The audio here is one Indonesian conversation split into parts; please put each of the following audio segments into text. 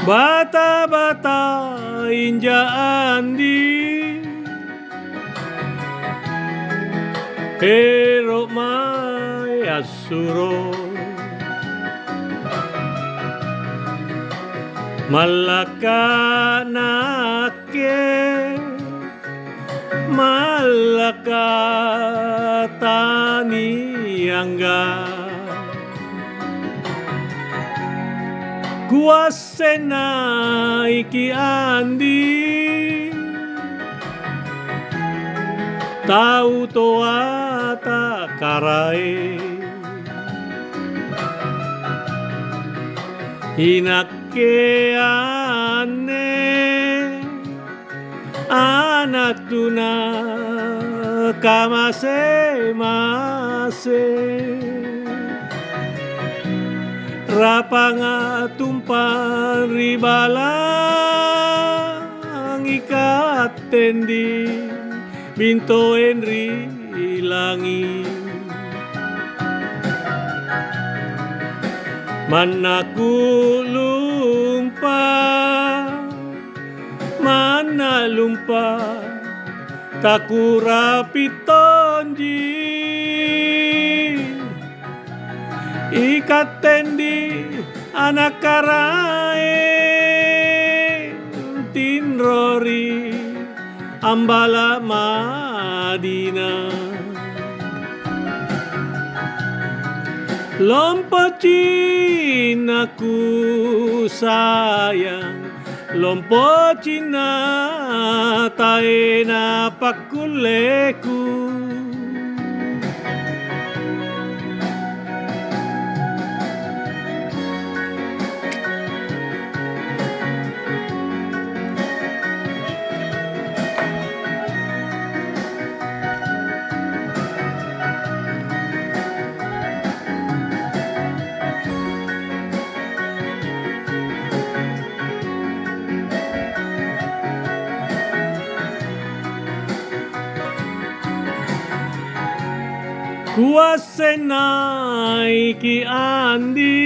Bata-bata inja andi Ero mai assuro Malaka nake Malaka tani angga Kuasena iki andi Tau toa ta karai Hinake ane Anatuna kamase mase Rapanga tumpan ribalang ikatendi Binto enri ilangi Manaku lumpa Mana lumpa Takura pitonji Ikatendi anak karae Tinrori Ambala Madina Lompocin aku sayang Lompocin taena pakuleku Kuasenai ki andi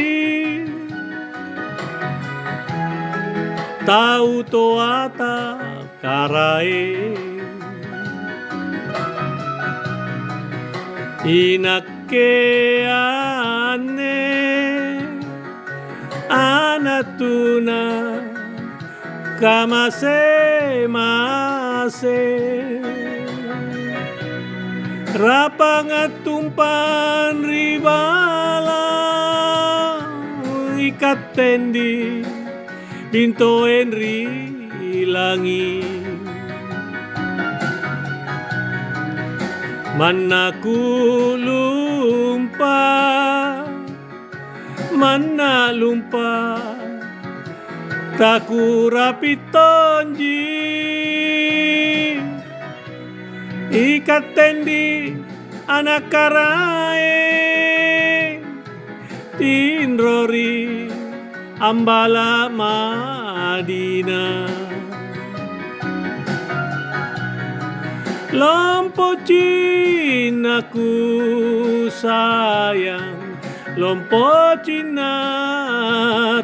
Tau toata karae Inake ane Anatuna kamase mase Rapanga tumpan ribala Ikatendi Binto enri ilangi Manaku lumpa Mana lumpa Takura pitonji Ikatendi anak karae Tinrori Ambala Madina Lompocin aku sayang Lompocin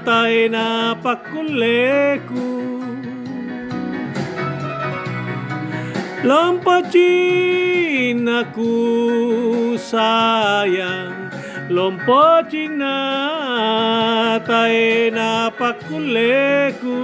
taena pakuleku Lompocin aku sayang Lompocin taena pakuleku